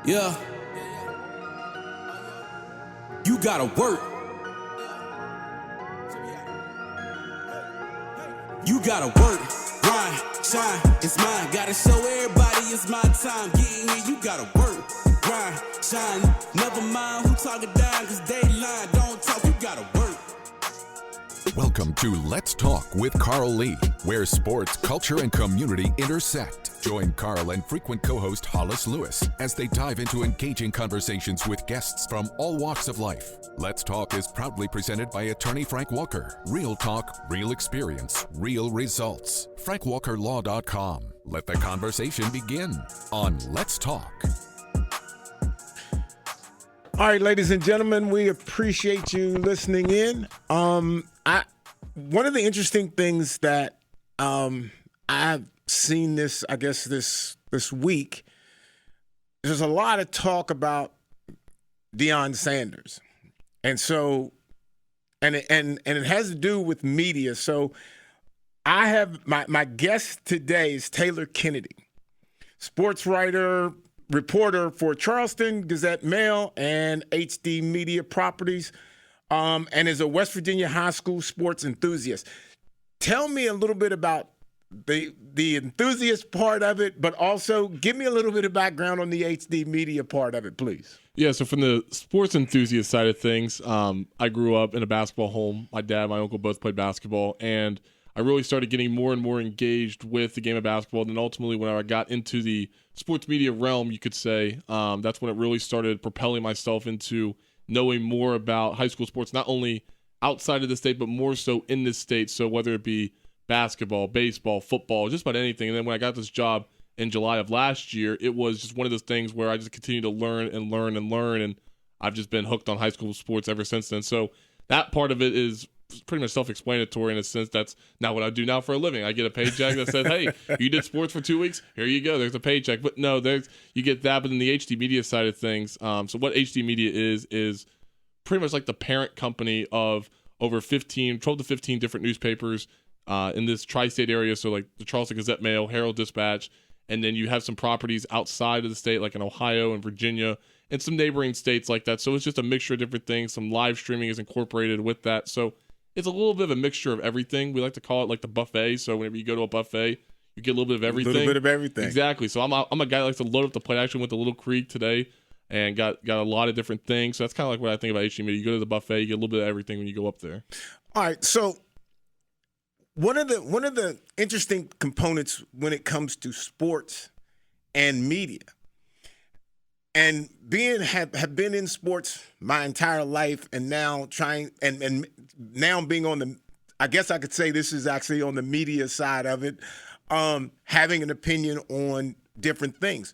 Yeah. You gotta work. You gotta work, grind, shine, it's mine. Gotta show everybody it's my time. Getting here, you gotta work, grind, shine. Never mind who talking down, cause they lying. Don't talk, you gotta work. Welcome to Let's Talk with Carl Lee, where sports, culture, and community intersect. Join Carl and frequent co-host Hollis Lewis as they dive into engaging conversations with guests from all walks of life. Let's Talk is proudly presented by attorney Frank Walker. Real talk, real experience, real results. FrankWalkerLaw.com. Let the conversation begin on Let's Talk. All right, ladies and gentlemen, we appreciate you listening in. One of the interesting things that I've seen this week, there's a lot of talk about Deion Sanders, and so and it has to do with media. So I have my guest today is Taylor Kennedy, sports writer, reporter for Charleston Gazette-Mail and HD Media Properties, and is a West Virginia high school sports enthusiast. Tell me a little bit about the enthusiast part of it, but also give me a little bit of background on the HD Media part of it, please. Yeah, so from the sports enthusiast side of things, I grew up in a basketball home. My dad and my uncle both played basketball, and I really started getting more and more engaged with the game of basketball. And then ultimately, when I got into the sports media realm, you could say, that's when it really started propelling myself into knowing more about high school sports, not only outside of the state, but more so in this state. So whether it be basketball, baseball, football, just about anything. And then when I got this job in July of last year, it was just one of those things where I just continued to learn and learn and learn. And I've just been hooked on high school sports ever since then. So that part of it is pretty much self-explanatory in a sense. That's not what I do now for a living. I get a paycheck that says, hey, you did sports for 2 weeks, here you go, there's a paycheck. But no, you get that. But in the HD Media side of things, so what HD Media is pretty much like the parent company of over 12 to 15 different newspapers in this tri-state area. So like the Charleston Gazette-Mail, Herald Dispatch, and then you have some properties outside of the state like in Ohio and Virginia and some neighboring states like that. So it's just a mixture of different things. Some live streaming is incorporated with that. So it's a little bit of a mixture of everything. We like to call it like the buffet. So whenever you go to a buffet, you get a little bit of everything. A little bit of everything. Exactly. So I'm a guy that likes to load up the plate. I actually went to Little Creek today and got a lot of different things. So that's kind of like what I think about HD Media. You go to the buffet, you get a little bit of everything when you go up there. All right. So one of the interesting components when it comes to sports and media, and have been in sports my entire life, and now trying and now being on the, I guess I could say this is actually on the media side of it, having an opinion on different things.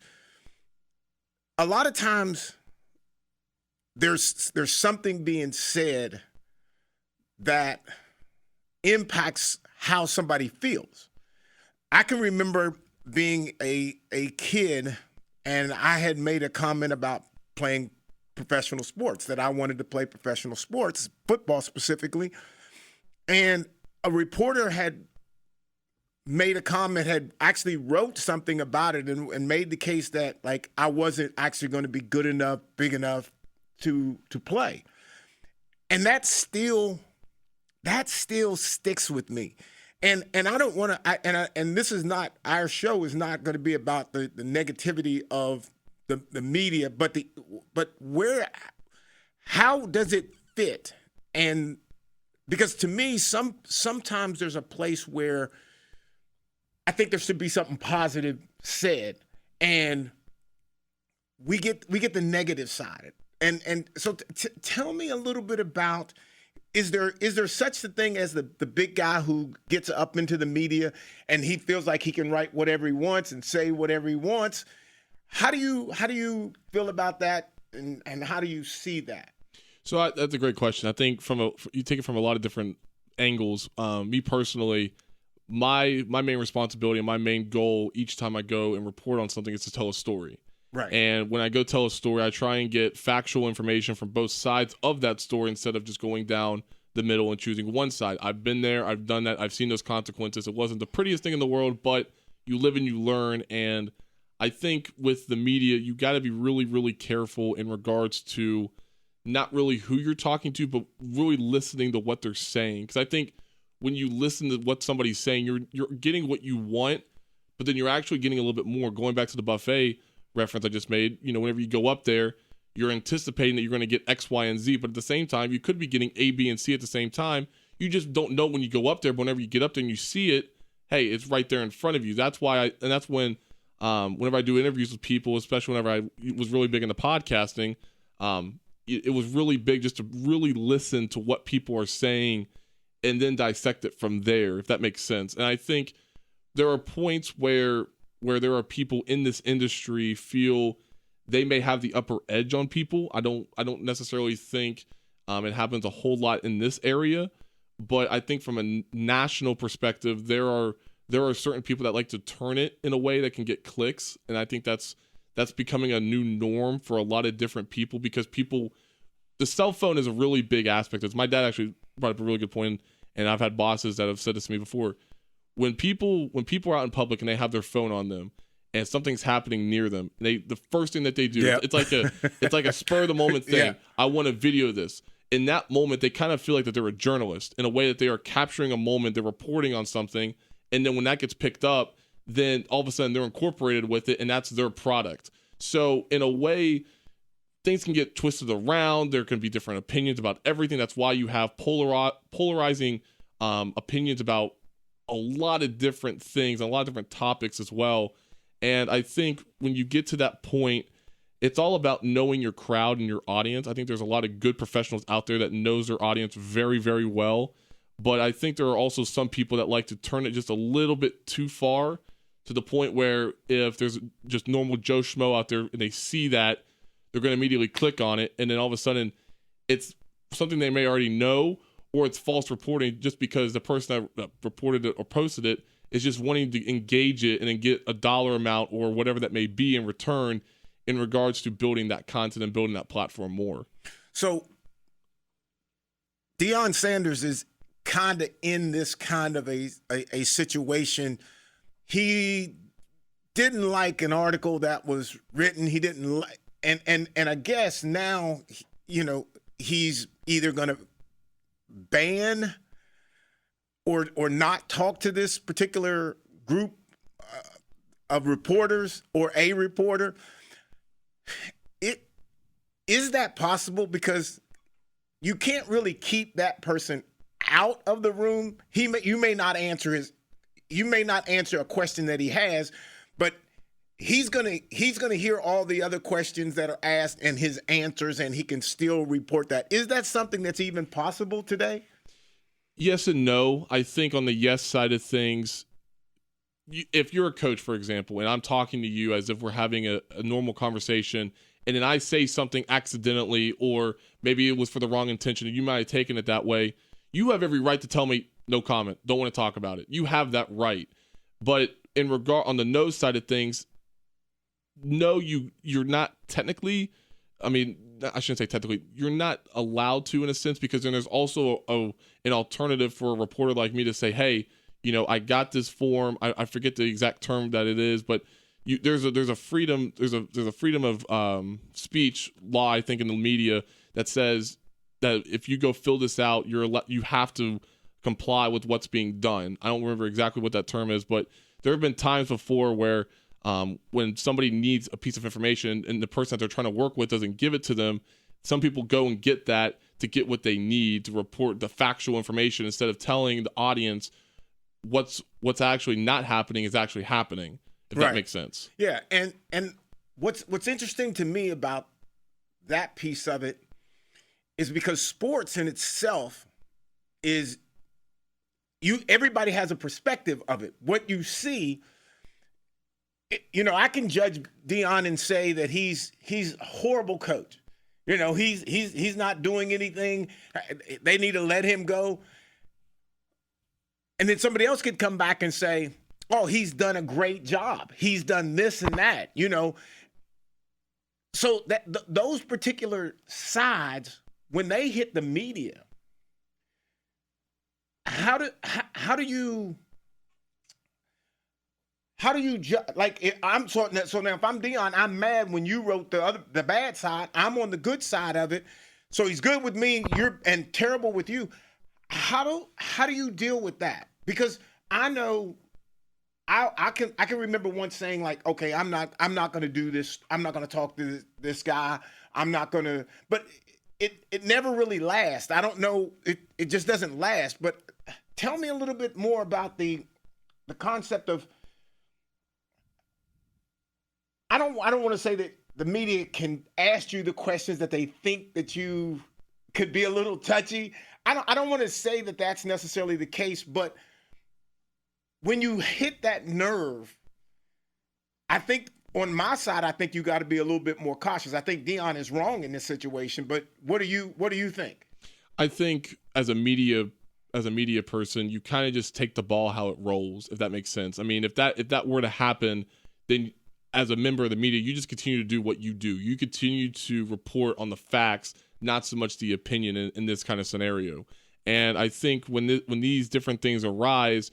A lot of times there's something being said that impacts how somebody feels. I can remember being a kid, and I had made a comment about playing professional sports, that I wanted to play professional sports, football specifically. And a reporter had made a comment, had actually wrote something about it and made the case that like I wasn't actually going to be good enough, big enough to play. And that still sticks with me. And I don't want to, and this is not, our show is not going to be about the negativity of the media, but how does it fit? And because to me, sometimes there's a place where I think there should be something positive said, and we get the negative side. And so tell me a little bit about, is there such a thing as the big guy who gets up into the media and he feels like he can write whatever he wants and say whatever he wants? How do you feel about that, and how do you see that? So that's a great question. I think you take it from a lot of different angles. Me personally, my main responsibility and my main goal each time I go and report on something is to tell a story. Right. And when I go tell a story, I try and get factual information from both sides of that story instead of just going down the middle and choosing one side. I've been there. I've done that. I've seen those consequences. It wasn't the prettiest thing in the world, but you live and you learn. And I think with the media, you got to be really, really careful in regards to not really who you're talking to, but really listening to what they're saying. Because I think when you listen to what somebody's saying, you're getting what you want, but then you're actually getting a little bit more. Going back to the buffet reference I just made, whenever you go up there, you're anticipating that you're going to get X, Y, and Z, but at the same time, you could be getting A, B, and C at the same time. You just don't know when you go up there, but whenever you get up there and you see it, hey, it's right there in front of you. That's why that's when, whenever I do interviews with people, especially whenever I was really big into podcasting, it was really big just to really listen to what people are saying and then dissect it from there, if that makes sense. And I think there are points where there are people in this industry feel they may have the upper edge on people. I don't necessarily think it happens a whole lot in this area, but I think from a national perspective, there are certain people that like to turn it in a way that can get clicks, and I think that's becoming a new norm for a lot of different people because the cell phone is a really big aspect of this. My dad actually brought up a really good point, and I've had bosses that have said this to me before. When people are out in public and they have their phone on them and something's happening near them, the first thing that they do, Yep. it's like a spur of the moment thing. Yeah. I want to video this. In that moment, they kind of feel like that they're a journalist in a way that they are capturing a moment, they're reporting on something, and then when that gets picked up, then all of a sudden they're incorporated with it, and that's their product. So in a way, things can get twisted around. There can be different opinions about everything. That's why you have polarizing opinions about a lot of different things, a lot of different topics as well. And I think when you get to that point, it's all about knowing your crowd and your audience. I think there's a lot of good professionals out there that knows their audience very, very well. But I think there are also some people that like to turn it just a little bit too far to the point where if there's just normal Joe Schmo out there and they see that, they're going to immediately click on it. And then all of a sudden it's something they may already know, or it's false reporting just because the person that reported it or posted it is just wanting to engage it and then get a dollar amount or whatever that may be in return in regards to building that content and building that platform more. So Deion Sanders is kind of in this kind of a situation. He didn't like an article that was written. He didn't like, and I guess now, he's either going to ban or not talk to this particular group of reporters or a reporter. Is that possible? Because you can't really keep that person out of the room. You may not answer a question that he has, but he's gonna hear all the other questions that are asked and his answers, and he can still report that. Is that something that's even possible today? Yes and no. I think on the yes side of things, if you're a coach, for example, and I'm talking to you as if we're having a normal conversation, and then I say something accidentally, or maybe it was for the wrong intention, and you might have taken it that way, you have every right to tell me, no comment, don't want to talk about it. You have that right. But in regard on the no side of things, no, you're not technically, I shouldn't say technically, you're not allowed to in a sense, because then there's also an alternative for a reporter like me to say, hey, I got this form. I forget the exact term that it is, but there's a freedom of speech law, I think, in the media that says that if you go fill this out, you have to comply with what's being done. I don't remember exactly what that term is, but there have been times before where when somebody needs a piece of information and the person that they're trying to work with doesn't give it to them, some people go and get that to get what they need to report the factual information instead of telling the audience what's actually not happening is actually happening, if that makes sense. Yeah, and what's interesting to me about that piece of it is because sports in itself is everybody has a perspective of it. What you see, I can judge Deion and say that he's a horrible coach. He's not doing anything. They need to let him go. And then somebody else could come back and say, oh, he's done a great job. He's done this and that, So those particular sides, when they hit the media, how do you how do you I'm so now if I'm Dion, I'm mad when you wrote the bad side. I'm on the good side of it. So he's good with me, and terrible with you. How do you deal with that? Because I know I can remember once saying like, okay, I'm not going to do this. I'm not going to talk to this guy. I'm not going to. But it never really lasts. I don't know. It just doesn't last. But tell me a little bit more about the concept of. I don't want to say that the media can ask you the questions that they think that you could be a little touchy. I don't want to say that that's necessarily the case, but when you hit that nerve, I think on my side, I think you got to be a little bit more cautious. I think Dion is wrong in this situation, but what do you think? I think as a media person, you kind of just take the ball how it rolls, if that makes sense. I mean, if that were to happen, then as a member of the media, you just continue to do what you do. You continue to report on the facts, not so much the opinion in this kind of scenario. And I think when these different things arise,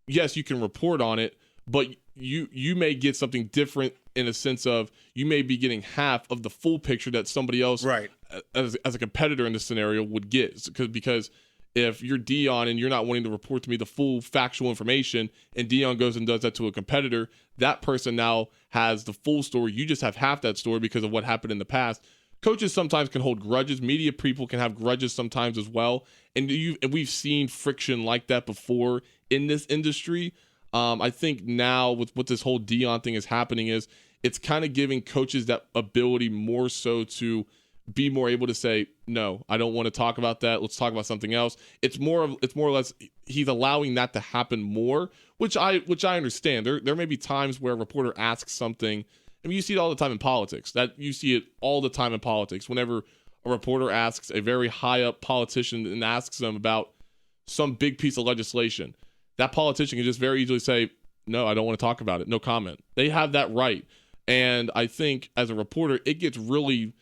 yes, you can report on it, but you may get something different in a sense of you may be getting half of the full picture that somebody else, right, as a competitor in this scenario would get. Because if you're Dion and you're not wanting to report to me the full factual information, and Dion goes and does that to a competitor, that person now has the full story. You just have half that story because of what happened in the past. Coaches sometimes can hold grudges. Media people can have grudges sometimes as well. And we've seen friction like that before in this industry. I think now with what this whole Dion thing is happening is it's kind of giving coaches that ability more so to be more able to say, no, I don't want to talk about that. Let's talk about something else. It's more or less he's allowing that to happen more, which I understand. There may be times where a reporter asks something. I mean, you see it all the time in politics. That you see it all the time in politics. Whenever a reporter asks a very high up politician and asks them about some big piece of legislation, that politician can just very easily say, no, I don't want to talk about it. No comment. They have that right. And I think as a reporter, it gets really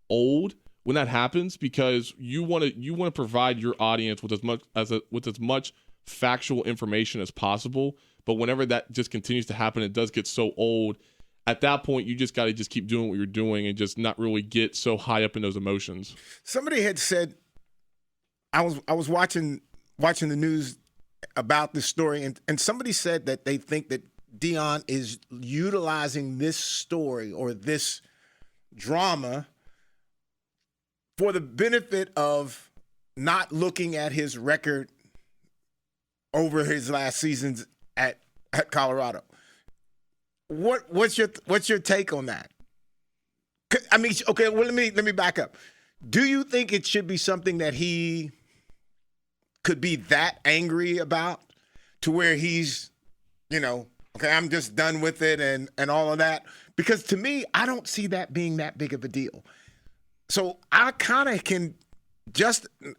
old when that happens because you want to provide your audience with as much factual information as possible. But whenever that just continues to happen, it does get so old. At that point, you just got to just keep doing what you're doing and just not really get so high up in those emotions. Somebody had said, I was watching the news about this story, and somebody said that they think that Dion is utilizing this story or this drama for the benefit of not looking at his record over his last seasons at Colorado. What's your take on that? I mean, okay, well, let me back up. Do you think it should be something that he could be that angry about to where he's, okay, I'm just done with it and all of that? Because to me, I don't see that being that big of a deal. So I kind of I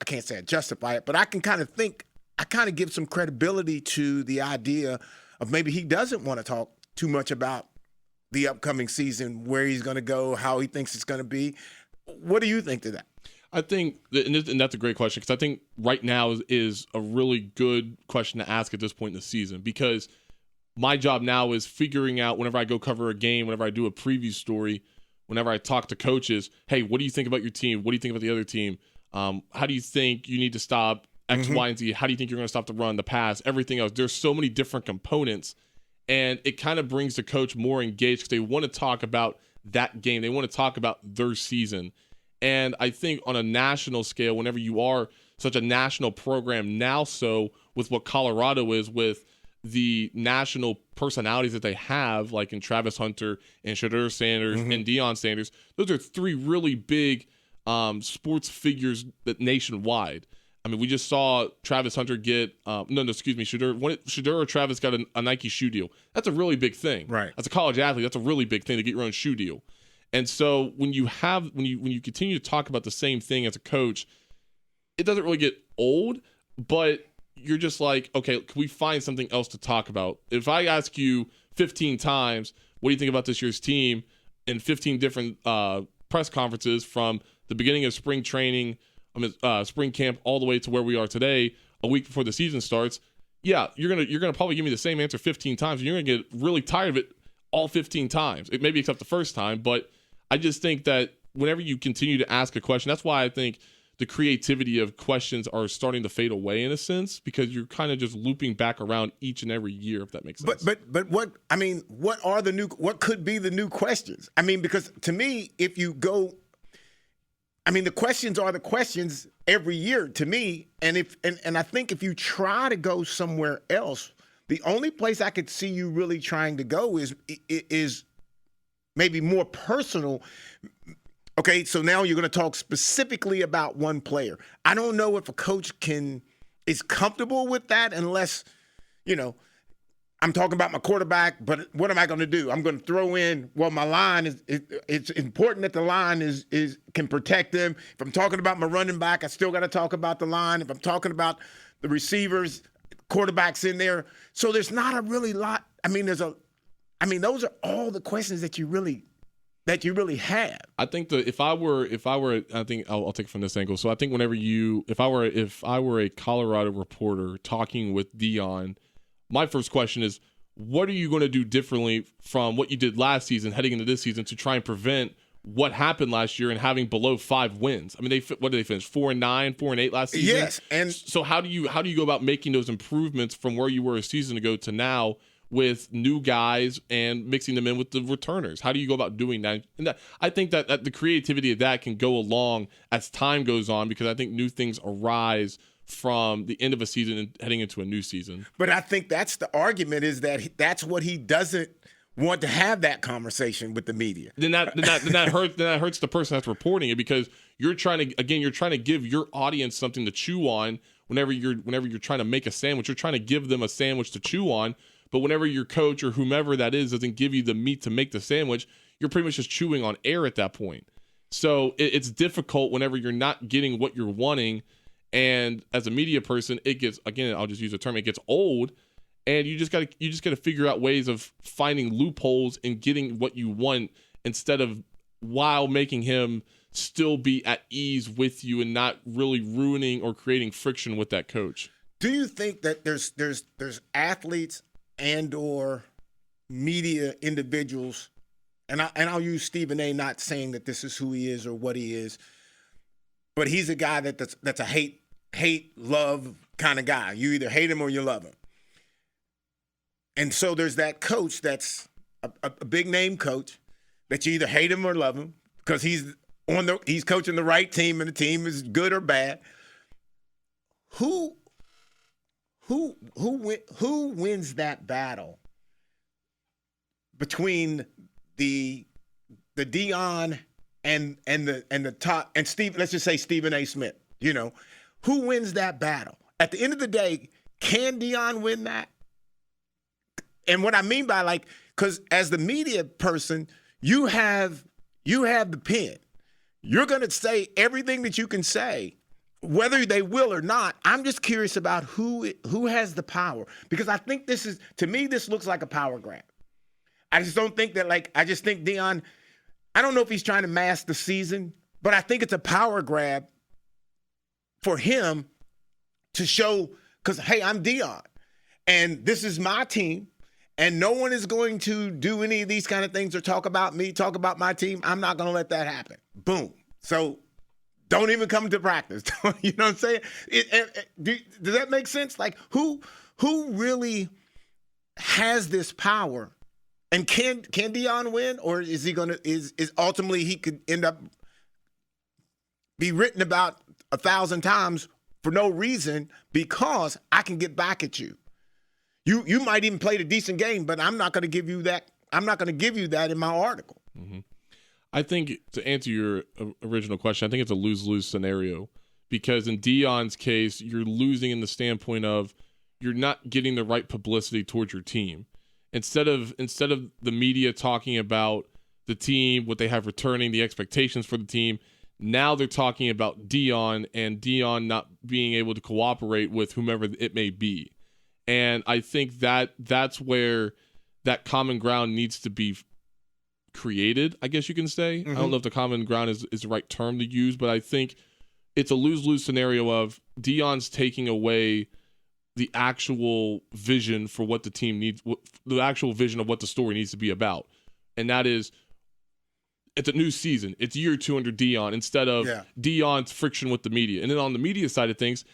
can't say I justify it, but I can kind of think, I kind of give some credibility to the idea of maybe he doesn't want to talk too much about the upcoming season, where he's going to go, how he thinks it's going to be. What do you think to that? I think, and that's a great question, because I think right now is a really good question to ask at this point in the season, because my job now is figuring out whenever I go cover a game, whenever I do a preview story, whenever I talk to coaches, hey, what do you think about your team? What do you think about the other team? How do you think you need to stop X, Y, and Z? How do you think you're going to stop the run, the pass, everything else? There's so many different components, and it kind of brings the coach more engaged because they want to talk about that game. They want to talk about their season. And I think on a national scale, whenever you are such a national program now, so with what Colorado is, with the national personalities that they have, like in Travis Hunter and Shedeur Sanders and Deion Sanders, those are three really big sports figures that nationwide. I mean, we just saw Travis Hunter get Shedeur or Travis got a Nike shoe deal. That's a really big thing. Right. As a college athlete, that's a really big thing to get your own shoe deal. And so when you continue to talk about the same thing as a coach, it doesn't really get old, but you're just like, okay, can we find something else to talk about? If I ask you 15 times, what do you think about this year's team, in 15 different press conferences from the beginning of spring training, spring camp, all the way to where we are today, a week before the season starts, yeah, you're gonna probably give me the same answer 15 times, and you're gonna get really tired of it all 15 times. It maybe except the first time, but I just think that whenever you continue to ask a question, that's why I think the creativity of questions are starting to fade away in a sense, because you're kind of just looping back around each and every year, if that makes sense. But what could be the new questions? I mean, because to me, if you go, I mean, the questions are the questions every year to me. And I think if you try to go somewhere else, the only place I could see you really trying to go is maybe more personal. Okay, so now you're going to talk specifically about one player. I don't know if a coach is comfortable with that unless, I'm talking about my quarterback, but what am I going to do? I'm going to throw in, well, my line it's important that the line can protect them. If I'm talking about my running back, I still got to talk about the line. If I'm talking about the receivers, quarterbacks in there. So there's not a really lot. Those are all the questions that you really have. I think if I were, I think I'll take it from this angle. So I think if I were a Colorado reporter talking with Deion, my first question is, what are you going to do differently from what you did last season heading into this season to try and prevent what happened last year and having below 5 wins? I mean, what did they finish? 4-9, 4-8 last season? Yes. And so how do you go about making those improvements from where you were a season ago to now with new guys and mixing them in with the returners? How do you go about doing that? And I think that the creativity of that can go along as time goes on, because I think new things arise from the end of a season and heading into a new season. But I think that's the argument, is that that's what he doesn't want to have, that conversation with the media. Then that hurts the person that's reporting it, because you're trying to give your audience something to chew on whenever you're trying to make a sandwich. You're trying to give them a sandwich to chew on. But whenever your coach or whomever that is doesn't give you the meat to make the sandwich, you're pretty much just chewing on air at that point. So it's difficult whenever you're not getting what you're wanting. And as a media person, it gets, again, I'll just use a term, it gets old. And you just gotta figure out ways of finding loopholes and getting what you want, instead of while making him still be at ease with you and not really ruining or creating friction with that coach. Do you think that there's athletes and or media individuals, and I'll use Stephen A., not saying that this is who he is or what he is, but he's a guy that's a hate love kind of guy. You either hate him or you love him. And so there's that coach that's a big name coach that you either hate him or love him, because he's coaching the right team and the team is good or bad. Who wins that battle between the Deion and the top, and Steve, let's just say Stephen A. Smith, who wins that battle? At the end of the day, can Deion win that? And what I mean by, because as the media person, you have the pen. You're going to say everything that you can say, whether they will or not. I'm just curious about who has the power, because I think this looks like a power grab. I just don't think that, I just think Deion, I don't know if he's trying to mask the season, but I think it's a power grab for him to show, because, hey, I'm Deion, and this is my team, and no one is going to do any of these kind of things or talk about me, talk about my team. I'm not going to let that happen. Boom. So don't even come to practice. You know what I'm saying? Does that make sense? Who really has this power? And can Deion win, or is he going to is ultimately he could end up be written about 1,000 times for no reason, because I can get back at you. You might even play a decent game, but I'm not going to give you that. I'm not going to give you that in my article. Mm-hmm. I think, to answer your original question, I think it's a lose-lose scenario, because in Deion's case, you're losing in the standpoint of you're not getting the right publicity towards your team. Instead of the media talking about the team, what they have returning, the expectations for the team, now they're talking about Deion and Deion not being able to cooperate with whomever it may be. And I think that's where that common ground needs to be created, I guess you can say. Mm-hmm. I don't know if the common ground is the right term to use, but I think it's a lose-lose scenario of Deion's taking away the actual vision for what the team needs, the actual vision of what the story needs to be about. And that is, it's a new season. It's year 2 under Dion instead of Dion's friction with the media. And then on the media side of things,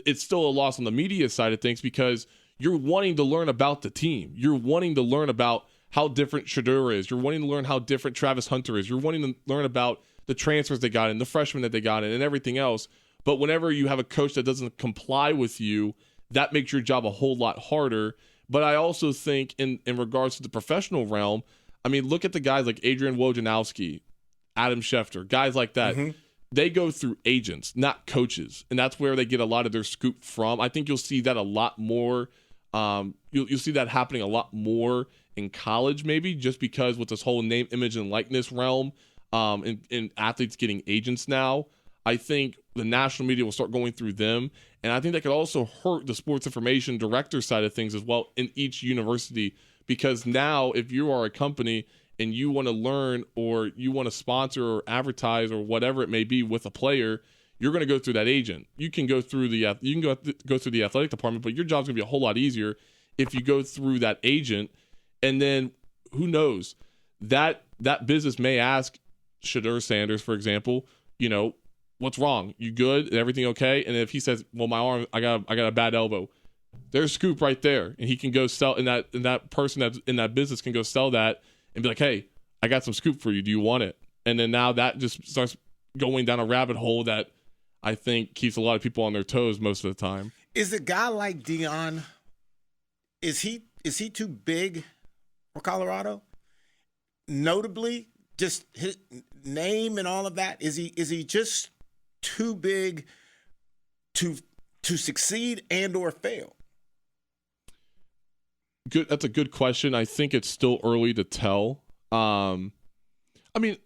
it's still a loss on the media side of things because you're wanting to learn about the team. You're wanting to learn about how different Shedeur is. You're wanting to learn how different Travis Hunter is. You're wanting to learn about the transfers they got in, the freshmen that they got in, and everything else. But whenever you have a coach that doesn't comply with you, that makes your job a whole lot harder. But I also think in regards to the professional realm, I mean, look at the guys like Adrian Wojnarowski, Adam Schefter, guys like that. Mm-hmm. They go through agents, not coaches. And that's where they get a lot of their scoop from. I think you'll see that a lot more. You'll see that happening a lot more in college, maybe, just because with this whole name, image, and likeness realm, and athletes getting agents now, I think the national media will start going through them. And I think that could also hurt the sports information director side of things as well in each university. Because now if you are a company and you want to learn or you want to sponsor or advertise or whatever it may be with a player, you're going to go through that agent. You can go through the go through the athletic department, but your job's going to be a whole lot easier if you go through that agent. And then who knows, that business may ask Shedeur Sanders, for example, you know, what's wrong? You good? Everything okay? And if he says, well, my arm, I got a bad elbow, there's a scoop right there, and he can go sell, and that person that's in that business can go sell that and be like, hey, I got some scoop for you. Do you want it? And then now that just starts going down a rabbit hole that I think keeps a lot of people on their toes most of the time. Is a guy like Dion, is he too big for Colorado? Notably, just his name and all of that. Is he just too big to succeed and or fail? Good. That's a good question. I think it's still early to tell. I mean,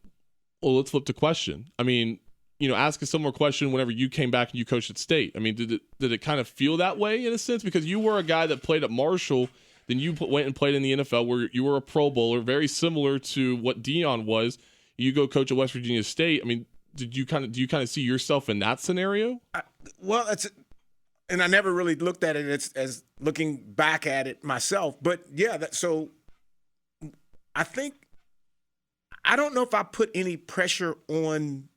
well, let's flip the question. I mean, you know, ask a similar question whenever you came back and you coached at State. I mean, did it kind of feel that way in a sense? Because you were a guy that played at Marshall, then you went and played in the NFL where you were a Pro Bowler, very similar to what Dion was. You go coach at West Virginia State. I mean, do you kind of see yourself in that scenario? And I never really looked at it as looking back at it myself. But yeah, so I think I don't know if I put any pressure on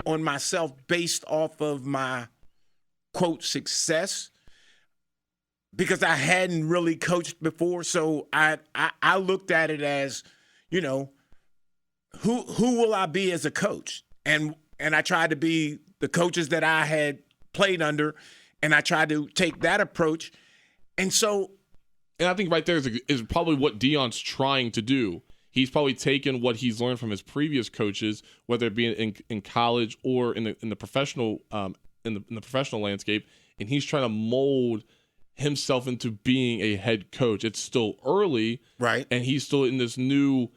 myself based off of my quote success, because I hadn't really coached before. So I looked at it as, you know, who will I be as a coach? And I tried to be the coaches that I had played under, and I tried to take that approach. And I think right there is probably what Dion's trying to do. He's probably taken what he's learned from his previous coaches, whether it be in college or in the professional in the professional landscape, and he's trying to mold himself into being a head coach. It's still early, right? And he's still in this new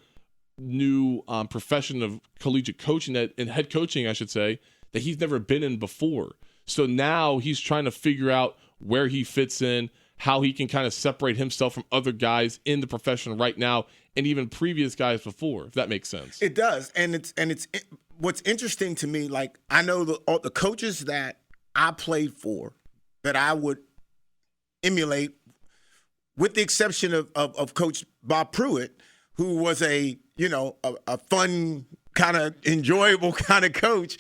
profession of collegiate coaching, and head coaching, I should say, that he's never been in before. So now he's trying to figure out where he fits in, how he can kind of separate himself from other guys in the profession right now, and even previous guys before, if that makes sense. It does. And it's what's interesting to me, like, I know the coaches that I played for that I would emulate, with the exception of Coach Bob Pruitt, who was a fun, kind of enjoyable kind of coach.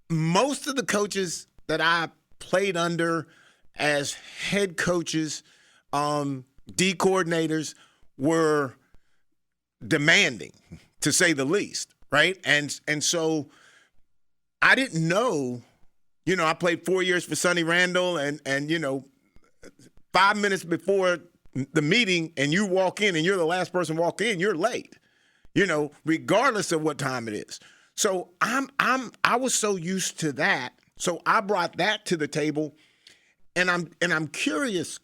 Most of the coaches that I played under as head coaches, D coordinators, were demanding, to say the least, right? And so I didn't know, I played 4 years for Sonny Randall, and 5 minutes before the meeting and you walk in and you're the last person to walk in, you're late, regardless of what time it is. So I was so used to that. So I brought that to the table, and I'm curious,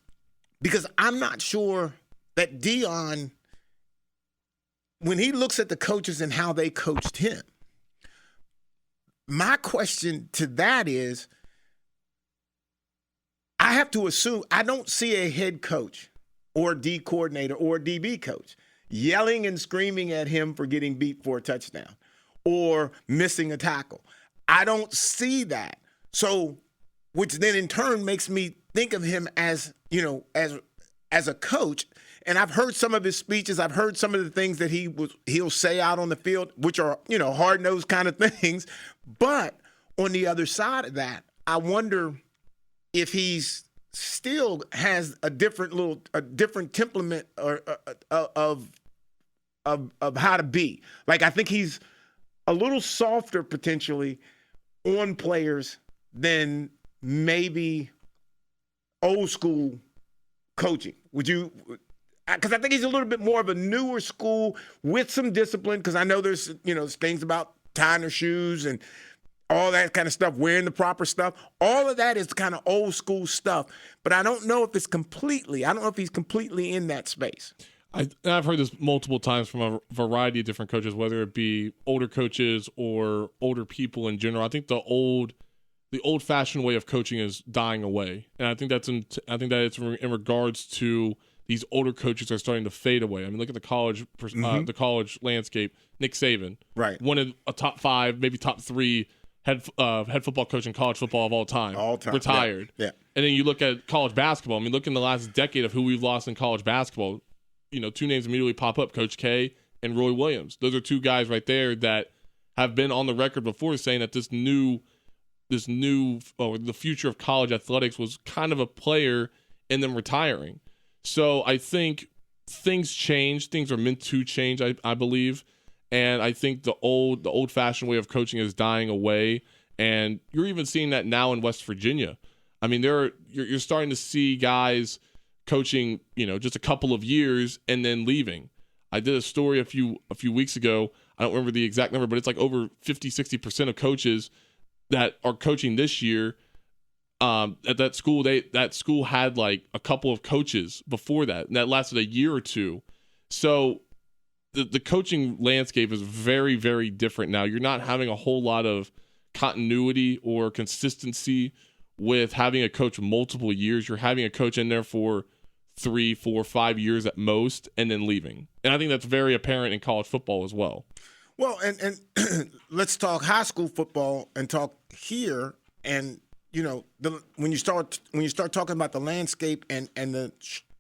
because I'm not sure that Dion, when he looks at the coaches and how they coached him, my question to that is, I have to assume I don't see a head coach or D coordinator or DB coach yelling and screaming at him for getting beat for a touchdown or missing a tackle. I don't see that. So which then in turn makes me think of him as, as a coach. And I've heard some of his speeches. I've heard some of the things that he'll say out on the field, which are, hard-nosed kind of things. But on the other side of that, I wonder if he's still has a different temperament of how to be. Like, I think he's a little softer potentially on players than maybe old school coaching. Would you? Because I think he's a little bit more of a newer school with some discipline. Because I know there's things about tying their shoes and all that kind of stuff, wearing the proper stuff. All of that is kind of old school stuff. But I don't know if he's completely in that space. I've heard this multiple times from a variety of different coaches, whether it be older coaches or older people in general. I think the old-fashioned way of coaching is dying away, and I think that it's in regards to these older coaches are starting to fade away. I mean, look at the college landscape. Nick Saban, right, one of a top 5, maybe top 3 head football coach in college football of all time, retired. Yeah. And then you look at college basketball. I mean, look in the last decade of who we've lost in college basketball. 2 names immediately pop up: Coach K and Roy Williams. Those are 2 guys right there that have been on the record before saying that the future of college athletics was kind of a player in them retiring. So I think things change. Things are meant to change, I believe. And I think the old-fashioned way of coaching is dying away. And you're even seeing that now in West Virginia. I mean, you're starting to see guys coaching, just a couple of years and then leaving. I did a story a few weeks ago. I don't remember the exact number, but it's like over 50-60% of coaches that are coaching this year at that school. That school had like a couple of coaches before that, and that lasted a year or two. So the coaching landscape is very, very different now. You're not having a whole lot of continuity or consistency with having a coach multiple years. You're having a coach in there for 3, 4, 5 years at most and then leaving. And I think that's very apparent in college football as well. Well, and let's talk high school football and talk here. And when you start talking about the landscape and the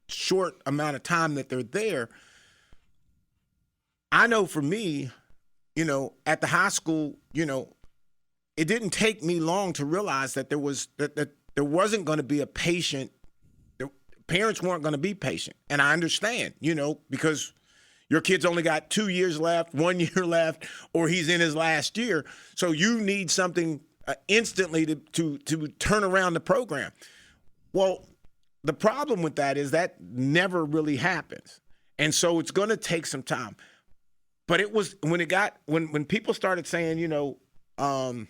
short amount of time that they're there, I know for me, at the high school, it didn't take me long to realize that there wasn't going to be a patient. The parents weren't going to be patient, and I understand, because your kid's only got 2 years left, 1 year left, or he's in his last year, so you need something instantly to turn around the program. Well, the problem with that is that never really happens, and so it's going to take some time. But it was when people started saying, I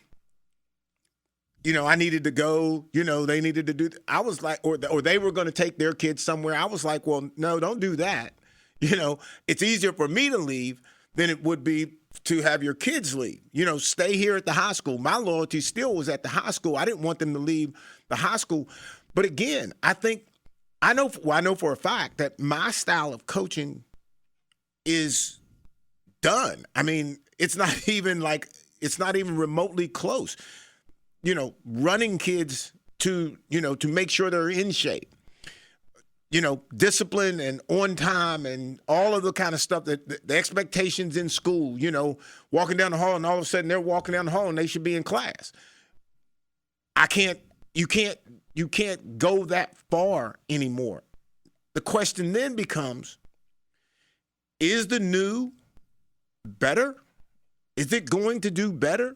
needed to go, they needed to do, I was like, or they were going to take their kids somewhere. I was like, well, no, don't do that. It's easier for me to leave than it would be to have your kids leave. Stay here at the high school. My loyalty still was at the high school. I didn't want them to leave the high school. But again, I know for a fact that my style of coaching is done. I mean, it's not even remotely close. Running kids to make sure they're in shape. Discipline and on time and all of the kind of stuff that the expectations in school, walking down the hall and all of a sudden they're walking down the hall and they should be in class. You can't go that far anymore. The question then becomes, is the new better? Is it going to do better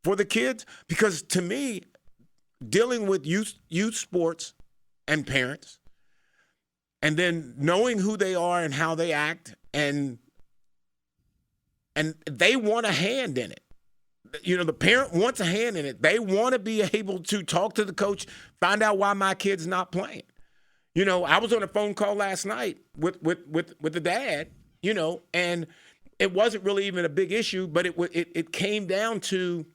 for the kids? Because to me, dealing with youth sports and parents, and then knowing who they are and how they act, and they want a hand in it. The parent wants a hand in it. They want to be able to talk to the coach, find out why my kid's not playing. I was on a phone call last night with the dad, and it wasn't really even a big issue, but it came down to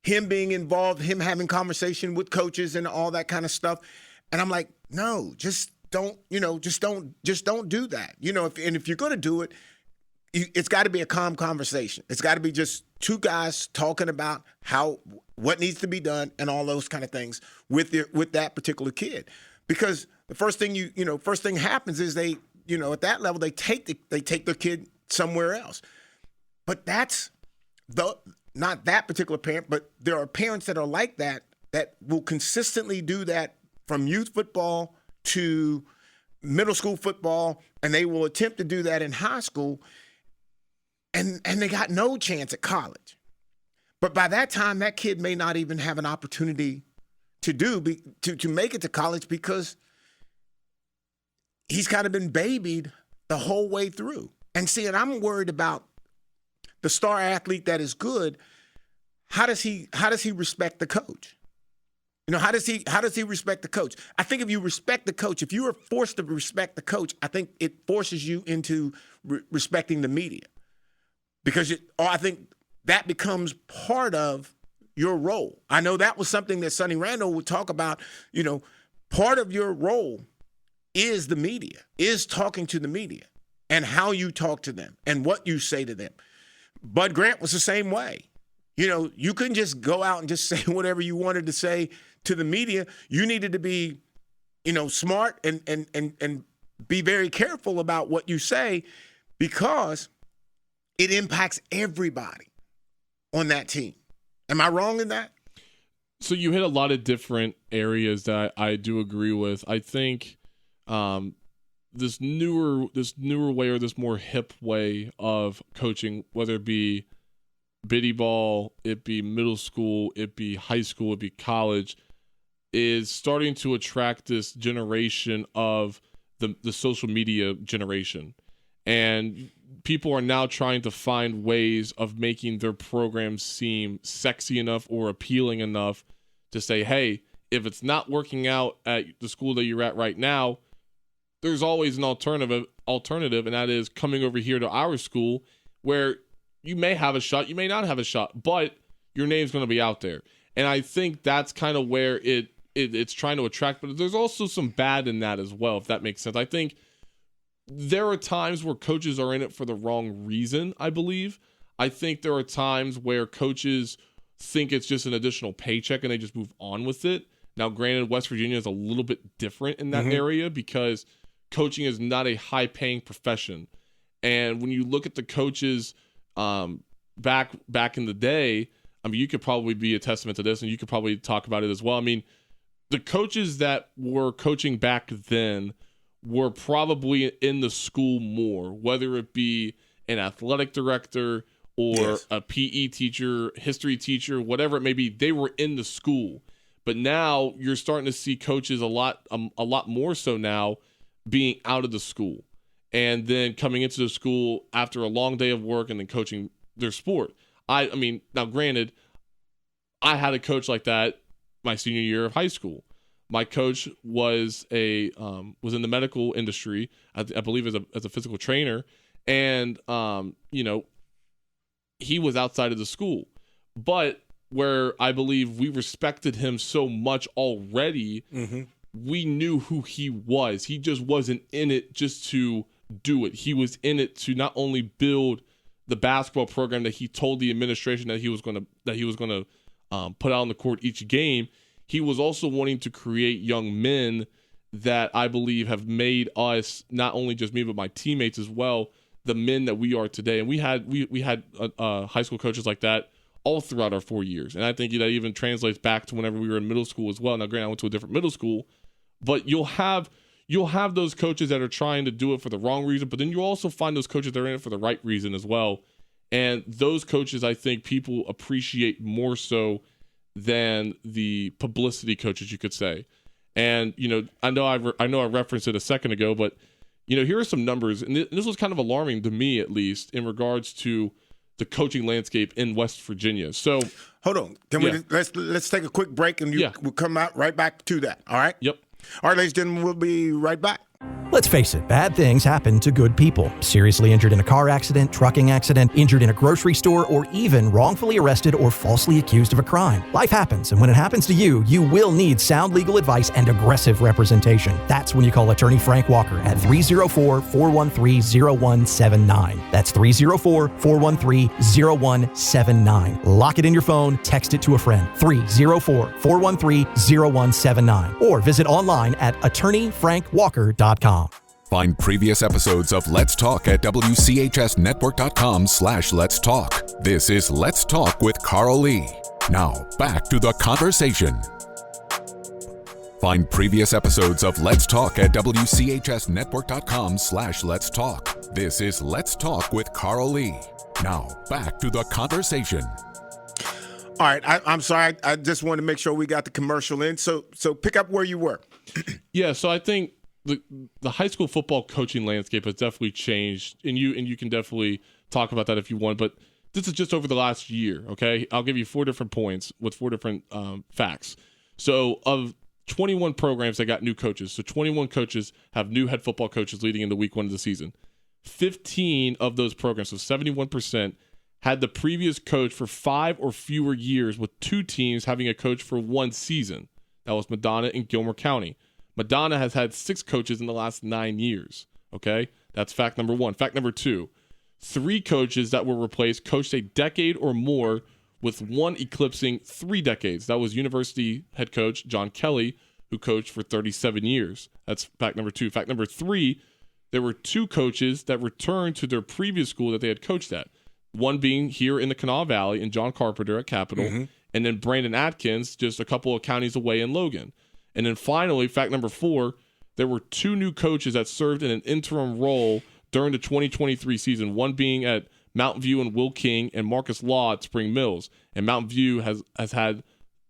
him being involved, him having conversation with coaches and all that kind of stuff. And I'm like, no, just don't do that. If you're going to do it, it's got to be a calm conversation. It's got to be just two guys talking about what needs to be done and all those kind of things with that particular kid. Because the first thing first thing happens is they, at that level they take their kid somewhere else. But that's not that particular parent, but there are parents that are like that will consistently do that from youth football to middle school football, and they will attempt to do that in high school. And they got no chance at college. But by that time, that kid may not even have an opportunity to make it to college because he's kind of been babied the whole way through. And I'm worried about the star athlete that is good. How does he respect the coach? How does he respect the coach? I think if you respect the coach, if you are forced to respect the coach, I think it forces you into respecting the media. Because I think that becomes part of your role. I know that was something that Sonny Randall would talk about. Part of your role is the media, is talking to the media and how you talk to them and what you say to them. Bud Grant was the same way. You couldn't just go out and just say whatever you wanted to say to the media. You needed to be, smart and be very careful about what you say because it impacts everybody on that team. Am I wrong in that? So you hit a lot of different areas that I do agree with. I think this newer way or this more hip way of coaching, whether it be biddy ball, it be middle school, it be high school, it be college, is starting to attract this generation of the social media generation. And people are now trying to find ways of making their programs seem sexy enough or appealing enough to say, hey, if it's not working out at the school that you're at right now, there's always an alternative, and that is coming over here to our school where you may have a shot, you may not have a shot, but your name's going to be out there. And I think that's kind of where it's trying to attract, but there's also some bad in that as well, if that makes sense. I think there are times where coaches are in it for the wrong reason, I believe. I think there are times where coaches think it's just an additional paycheck and they just move on with it. Now, granted, West Virginia is a little bit different in that area because coaching is not a high-paying profession. And when you look at the coaches back in the day, I mean, you could probably be a testament to this, and you could probably talk about it as well. I mean, the coaches that were coaching back then were probably in the school more, whether it be an athletic director or a PE teacher, history teacher, whatever it may be. They were in the school. But now you're starting to see coaches a lot more so now being out of the school and then coming into the school after a long day of work and then coaching their sport. I mean, now granted, I had a coach like that my senior year of high school. My coach was in the medical industry, I believe as a physical trainer, and he was outside of the school. But where I believe we respected him so much already, we knew who he was. He just wasn't in it just to do it. He was in it to not only build the basketball program that he told the administration that he was going to put out on the court each game. He was also wanting to create young men that I believe have made us, not only just me but my teammates as well, the men that we are today. And we had high school coaches like that all throughout our 4 years. And I think that even translates back to whenever we were in middle school as well. Now, granted, I went to a different middle school, but you'll have those coaches that are trying to do it for the wrong reason, but then you also find those coaches that are in it for the right reason as well. And those coaches, I think people appreciate more so than the publicity coaches, you could say. And, I know I referenced it a second ago, but, here are some numbers. And this was kind of alarming to me, at least, in regards to the coaching landscape in West Virginia. So hold on. Let's take a quick break and we'll come out right back to that. All right? Yep. All right, ladies and gentlemen, we'll be right back. Let's face it, bad things happen to good people. Seriously injured in a car accident, trucking accident, injured in a grocery store, or even wrongfully arrested or falsely accused of a crime. Life happens, and when it happens to you, you will need sound legal advice and aggressive representation. That's when you call attorney Frank Walker at 304-413-0179. That's 304-413-0179. Lock it in your phone, text it to a friend. 304-413-0179. Or visit online at attorneyfrankwalker.com. Find previous episodes of Let's Talk at WCHSnetwork.com/Let's Talk. This is Let's Talk with Carl Lee. Now, back to the conversation. Find previous episodes of Let's Talk at WCHSnetwork.com/Let's Talk. This is Let's Talk with Carl Lee. Now, back to the conversation. All right, I'm sorry. I just wanted to make sure we got the commercial in. So pick up where you were. Yeah, so I think the high school football coaching landscape has definitely changed, and you can definitely talk about that if you want, but this is just over the last year, okay? I'll give you 4 different points with 4 different facts. So of 21 programs that got new coaches, so 21 coaches have new head football coaches leading into week 1 of the season. 15 of those programs, so 71%, had the previous coach for 5 or fewer years, with 2 teams having a coach for 1 season. That was Madonna and Gilmer County. Madonna has had 6 coaches in the last 9 years, okay? That's fact number 1. Fact number 2, 3 coaches that were replaced coached a decade or more, with 1 eclipsing 3 decades. That was University head coach John Kelly, who coached for 37 years. That's fact number 2. Fact number 3, there were 2 coaches that returned to their previous school that they had coached at. One being here in the Kanawha Valley, and John Carpenter at Capital, and then Brandon Atkins just a couple of counties away in Logan. And then finally, fact number 4, there were 2 new coaches that served in an interim role during the 2023 season, one being at Mountain View and Will King, and Marcus Law at Spring Mills. And Mountain View has had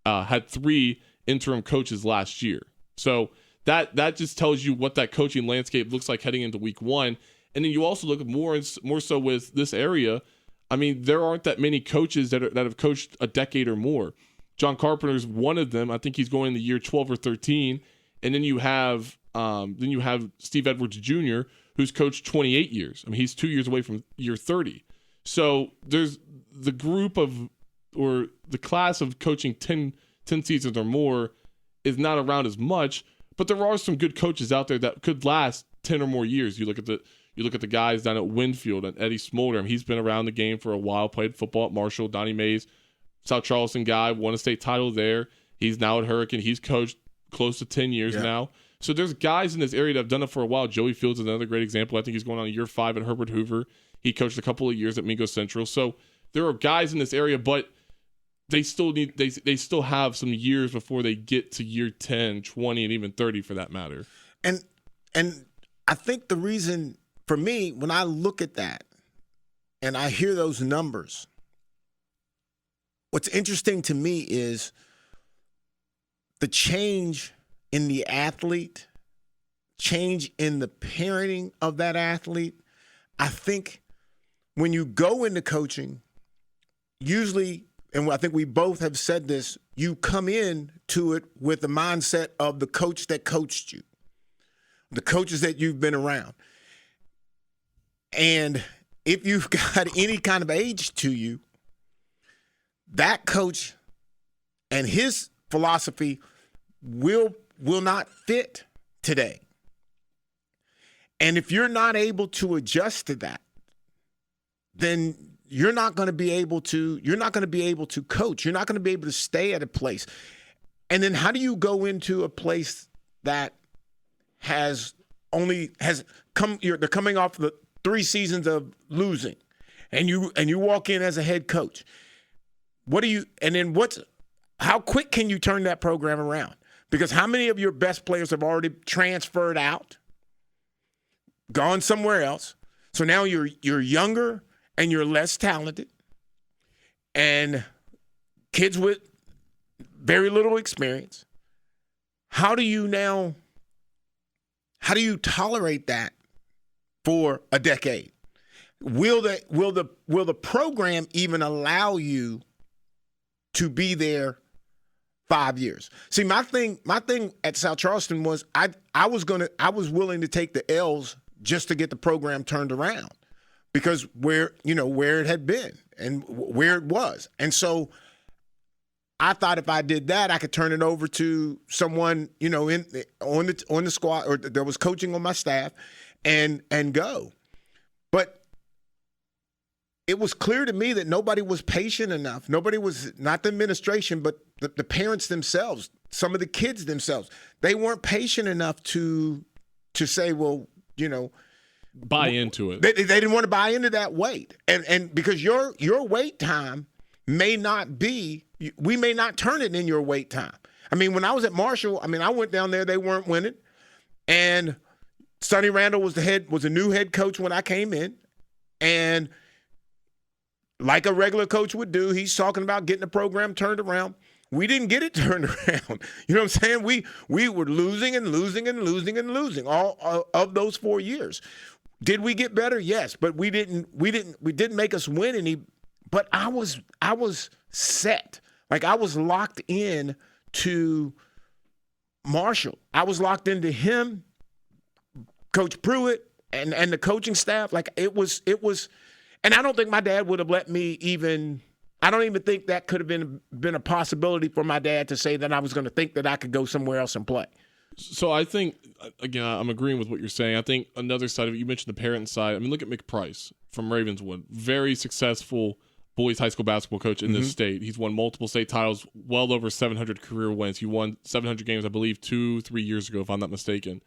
3 interim coaches last year. So that just tells you what that coaching landscape looks like heading into week 1. And then you also look at more so with this area. I mean, there aren't that many coaches that have coached a decade or more. John Carpenter's one of them. I think he's going in the year 12 or 13. And then you have Steve Edwards Jr., who's coached 28 years. I mean, he's 2 years away from year 30. So there's the group of, or the class of coaching 10 seasons or more is not around as much, but there are some good coaches out there that could last 10 or more years. You look at the guys down at Winfield and Eddie Smolder. I mean, he's been around the game for a while, played football at Marshall. Donnie Mays, South Charleston guy, won a state title there. He's now at Hurricane. He's coached close to 10 years now. So there's guys in this area that have done it for a while. Joey Fields is another great example. I think he's going on year 5 at Herbert Hoover. He coached a couple of years at Mingo Central. So there are guys in this area, but they still have some years before they get to year 10, 20, and even 30 for that matter. And I think the reason for me, when I look at that and I hear those numbers, what's interesting to me is the change in the athlete, change in the parenting of that athlete. I think when you go into coaching, usually, and I think we both have said this, you come in to it with the mindset of the coach that coached you, the coaches that you've been around. And if you've got any kind of age to you, that coach and his philosophy will not fit today. And if you're not able to adjust to that, then you're not going to be able to coach. You're not going to be able to stay at a place. And then how do you go into a place that they're coming off the 3 seasons of losing, and you walk in as a head coach? How quick can you turn that program around? Because how many of your best players have already transferred out, gone somewhere else? So now you're younger and you're less talented, and kids with very little experience. How do you tolerate that for a decade? Will the program even allow you to be there 5 years. See, my thing at South Charleston was I was willing to take the L's just to get the program turned around because where it had been and where it was. And so I thought if I did that, I could turn it over to someone, on the squad or that was coaching on my staff and go. But it was clear to me that nobody was patient enough. Nobody was, not the administration, but the parents themselves, some of the kids themselves. They weren't patient enough to say, well, buy into it. They didn't want to buy into that wait. And because your wait time may not be, we may not turn it in your wait time. I mean, when I was at Marshall, I went down there, they weren't winning. And Sonny Randall was a new head coach when I came in. And like a regular coach would do, he's talking about getting the program turned around. We didn't get it turned around. You know what I'm saying? We were losing and losing and losing and losing all of those 4 years. Did we get better? Yes, but we didn't make us win any. But I was set. Like I was locked in to Marshall. I was locked into him, Coach Pruitt, and the coaching staff. Like it was. And I don't think my dad would have let me even – I don't even think that could have been a possibility for my dad to say that I was going to think that I could go somewhere else and play. So I think, again, I'm agreeing with what you're saying. I think another side of it, you mentioned the parent side. Look at McPrice from Ravenswood. Very successful boys high school basketball coach in this state. He's won multiple state titles, well over 700 career wins. He won 700 games, I believe, 2-3 years ago, if I'm not mistaken.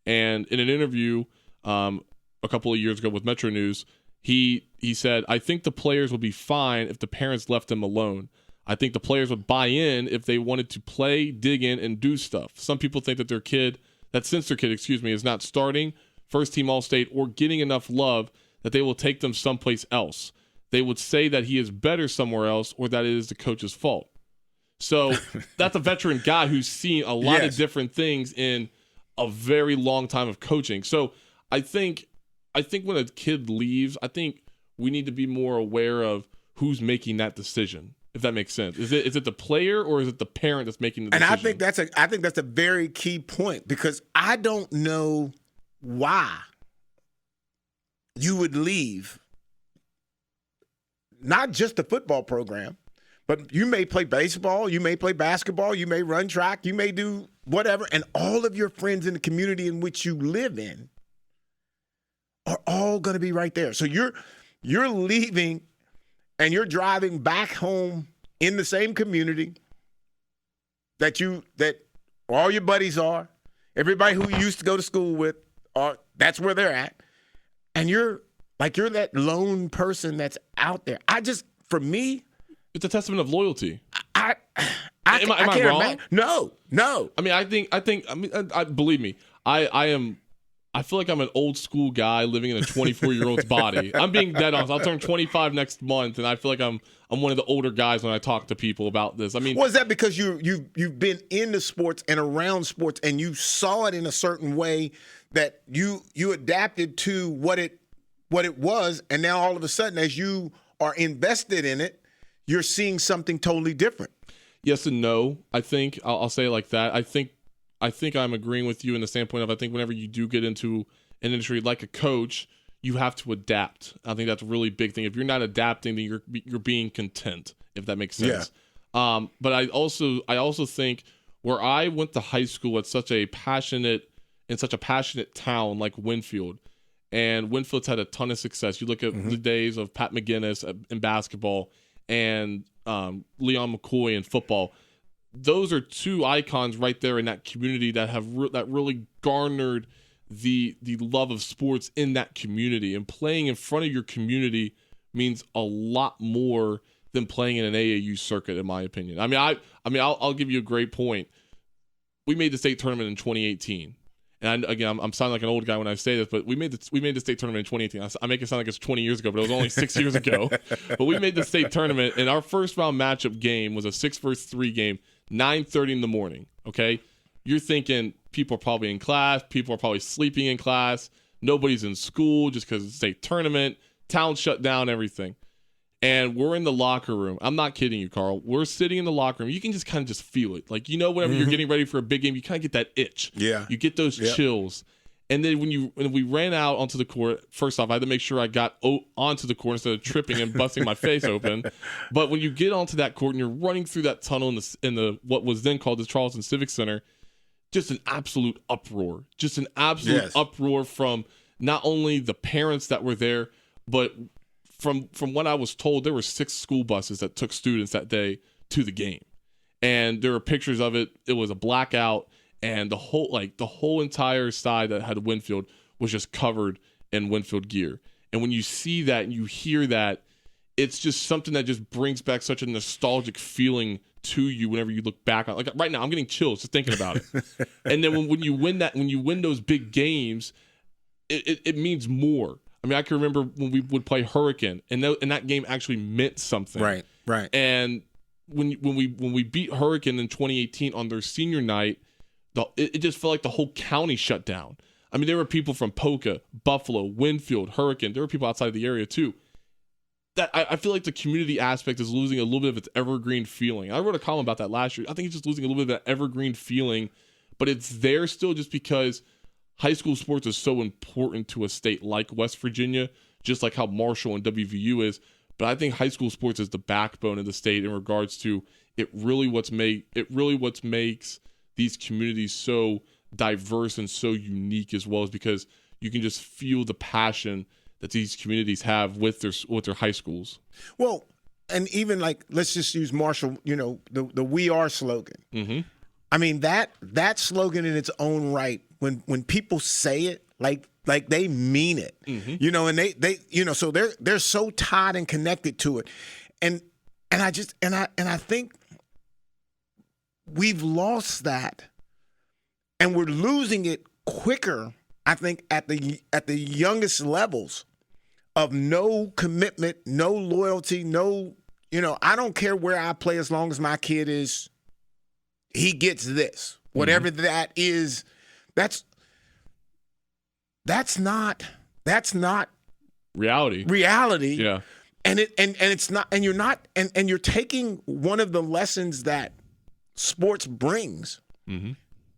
And in an interview a couple of years ago with Metro News – He said, I think the players would be fine if the parents left them alone. I think the players would buy in if they wanted to play, dig in, and do stuff. Some people think that since their kid, is not starting, first team All-State, or getting enough love that they will take them someplace else. They would say that he is better somewhere else or that it is the coach's fault. So that's a veteran guy who's seen a lot of different things in a very long time of coaching. So I think when a kid leaves, I think we need to be more aware of who's making that decision, if that makes sense. Is it the player or is it the parent that's making the decision? And I think that's a very key point because I don't know why you would leave not just the football program, but you may play baseball, you may play basketball, you may run track, you may do whatever, and all of your friends in the community in which you live in are all going to be right there. So you're leaving and you're driving back home in the same community that all your buddies are, everybody who you used to go to school with, that's where they're at. And you're that lone person that's out there. For me, it's a testament of loyalty. Am I wrong? No. Believe me, I feel like I'm an old school guy living in a 24-year-old's body. I'm being dead honest. I'll turn 25 next month, and I feel like I'm one of the older guys when I talk to people about this. Was that because you've been into sports and around sports, and you saw it in a certain way that you adapted to what it was, and now all of a sudden, as you are invested in it, you're seeing something totally different? Yes and no. I think I'll say it like that. I think I'm agreeing with you in the standpoint of I think whenever you do get into an industry like a coach, you have to adapt. I think that's a really big thing. If you're not adapting, then you're being content, if that makes sense. Yeah. But I also think where I went to high school in such a passionate town like Winfield, and Winfield's had a ton of success. You look at the days of Pat McGinnis in basketball and Leon McCoy in football. Those are two icons right there in that community that have that really garnered the love of sports in that community. And playing in front of your community means a lot more than playing in an AAU circuit, in my opinion. I'll give you a great point. We made the state tournament in 2018. And I'm sounding like an old guy when I say this, but we made the state tournament in 2018. I make it sound like it's 20 years ago, but it was only 6 years ago. But we made the state tournament, and our first round matchup game was a 6-versus-3 game, 9:30 in the morning. Okay, you're thinking people are probably in class, people are probably sleeping in class, nobody's in school just because it's a state tournament, town shut down, everything. And we're in the locker room. I'm not kidding you, Carl. We're sitting in the locker room. You can just kind of just feel it. Like, whenever you're getting ready for a big game, you kind of get that itch. Yeah. You get those chills. And then when we ran out onto the court, first off, I had to make sure I got onto the court instead of tripping and busting my face open. But when you get onto that court and you're running through that tunnel in the what was then called the Charleston Civic Center, just an absolute uproar. Just an absolute uproar from not only the parents that were there, but from what I was told, there were 6 school buses that took students that day to the game. And there were pictures of it. It was a blackout, and the whole entire side that had Winfield was just covered in Winfield gear. And when you see that and you hear that, it's just something that just brings back such a nostalgic feeling to you whenever you look back on. Like right now, I'm getting chills just thinking about it. And then when you win those big games, it means more. I mean, I can remember when we would play Hurricane, and that game actually meant something. Right. And when we beat Hurricane in 2018 on their senior night, it just felt like the whole county shut down. I mean, there were people from Polka, Buffalo, Winfield, Hurricane. There were people outside of the area too. That I feel like the community aspect is losing a little bit of its evergreen feeling. I wrote a column about that last year. I think it's just losing a little bit of that evergreen feeling, but it's there still just because high school sports is so important to a state like West Virginia, just like how Marshall and WVU is. But I think high school sports is the backbone of the state in regards to it really what makes these communities so diverse and so unique, as well as because you can just feel the passion that these communities have with their high schools. Well, and even like, let's just use Marshall, the "We Are" slogan. Mm-hmm. I mean, that slogan in its own right, when people say it, like they mean it, mm-hmm. And they so they're so tied and connected to it, and I think we've lost that, and we're losing it quicker. I think at the youngest levels of no commitment, no loyalty, no, I don't care where I play as long as my kid is. He gets this, whatever mm-hmm. that is. That's not reality. Yeah. And it's not, and you're not, and you're taking one of the lessons that sports brings. Mm-hmm.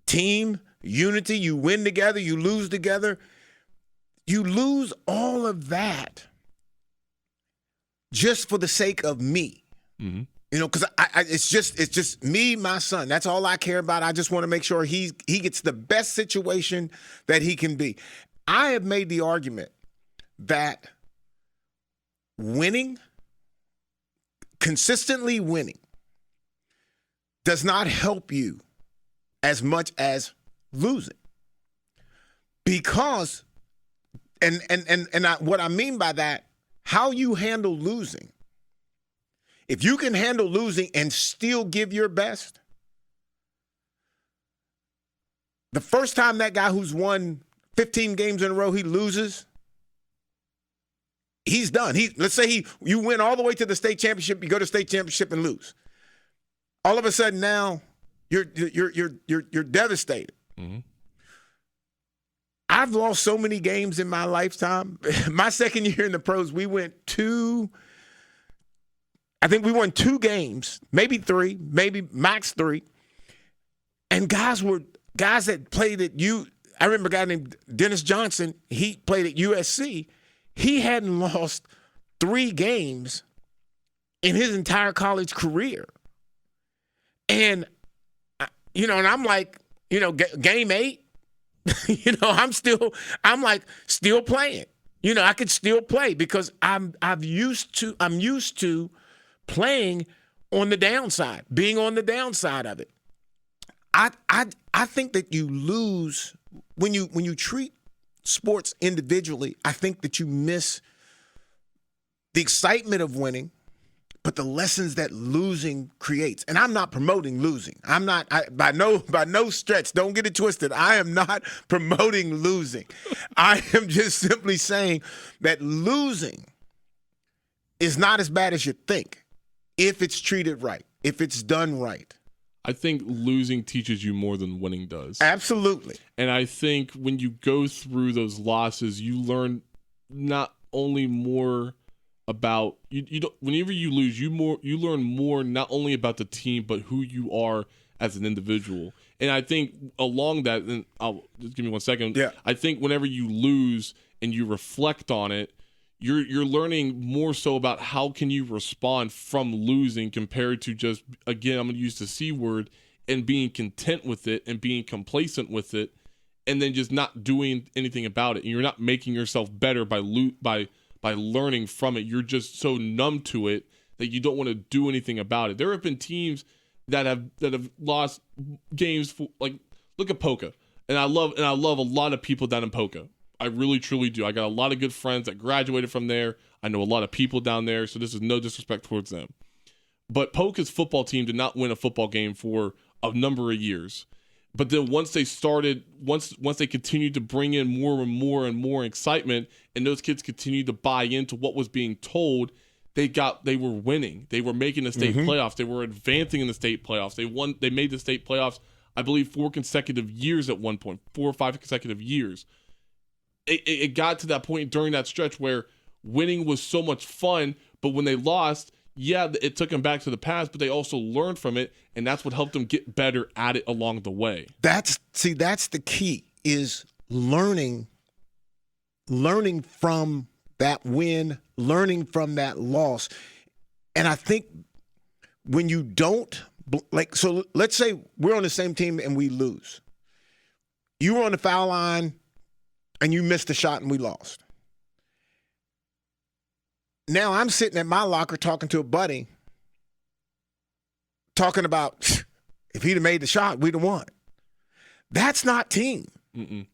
Team, unity, you win together, you lose together. You lose all of that just for the sake of me. Mm-hmm. Because it's just me, my son. That's all I care about. I just want to make sure he gets the best situation that he can be. I have made the argument that winning, consistently winning, does not help you as much as losing. Because, what I mean by that, how you handle losing. If you can handle losing and still give your best, the first time that guy who's won 15 games in a row, he loses, he's done. Let's say you win all the way to the state championship, you go to state championship and lose. All of a sudden now you're devastated. Mm-hmm. I've lost so many games in my lifetime. My second year in the pros, we won 2 games, maybe 3, maybe max 3. And guys that played at I remember a guy named Dennis Johnson. He played at USC. He hadn't lost 3 games in his entire college career. And, and I'm like, game 8, I'm still playing. I could still play because I'm used to playing on the downside, being on the downside of it. I think that you lose when you treat sports individually. I think that you miss the excitement of winning, but the lessons that losing creates. And I'm not promoting losing. I'm not by no stretch. Don't get it twisted. I am not promoting losing. I am just simply saying that losing is not as bad as you think if it's treated right, if it's done right. I think losing teaches you more than winning does. Absolutely. And I think when you go through those losses, you learn not only more about you don't, whenever you lose, you learn more not only about the team but who you are as an individual. And I think along that, and I'll just give me 1 second. Yeah. I think whenever you lose and you reflect on it, you're learning more so about how can you respond from losing compared to just, again, I'm going to use the C word, and being content with it and being complacent with it, and then just not doing anything about it. And you're not making yourself better by learning from it. You're just so numb to it that you don't want to do anything about it. There have been teams that have lost games for, like, look at Polka. And I love a lot of people down in Polka. I really truly do. I got a lot of good friends that graduated from there. I know a lot of people down there, so this is no disrespect towards them. But Polka's football team did not win a football game for a number of years. But then once they continued to bring in more and more and more excitement, and those kids continued to buy into what was being told, they were winning. They were making the state playoffs. They were advancing in the state playoffs. They made the state playoffs, I believe, 4 consecutive years at one point, 4 or 5 consecutive years. It got to that point during that stretch where winning was so much fun, but when they lost, yeah, it took them back to the past, but they also learned from it, and that's what helped them get better at it along the way. That's the key, is learning from that win, learning from that loss. And I think when you don't, like, so let's say we're on the same team and we lose. You were on the foul line and you missed a shot and we lost. Now I'm sitting at my locker talking to a buddy, talking about if he'd have made the shot, we'd have won. That's not team. Mm-mm.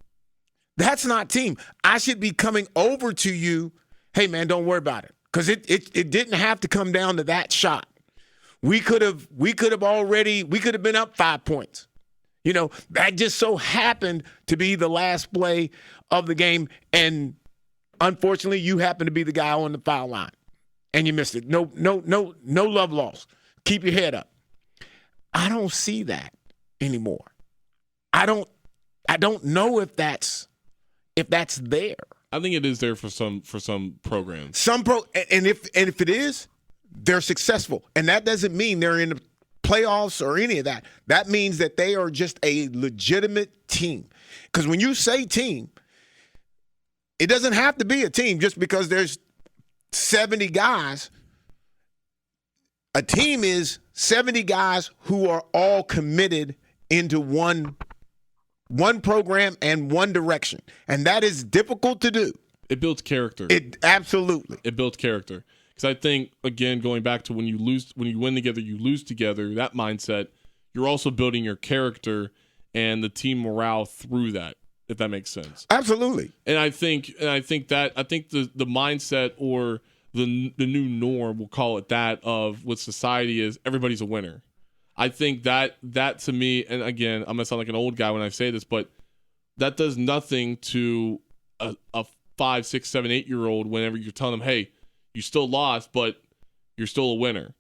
That's not team. I should be coming over to you, hey, man, don't worry about it. Because it didn't have to come down to that shot. We could have been up 5 points. You know, that just so happened to be the last play of the game, and unfortunately, you happen to be the guy on the foul line, and you missed it. No love lost. Keep your head up. I don't see that anymore. I don't know if that's there. I think it is there for some programs. And if it is, they're successful, and that doesn't mean they're in the playoffs or any of that. That means that they are just a legitimate team. Because when you say team, it doesn't have to be a team just because there's 70 guys. A team is 70 guys who are all committed into one program and one direction. And that is difficult to do. It builds character. Absolutely. It builds character. Because I think, again, going back to when you win together, you lose together, that mindset, you're also building your character and the team morale through that, if that makes sense. Absolutely. And I think the mindset, or the new norm, we'll call it that, of what society is, everybody's a winner. I think that to me, and again, I'm gonna sound like an old guy when I say this, but that does nothing to a 5, 6, 7, 8-year-old whenever you're telling them, hey, you still lost, but you're still a winner.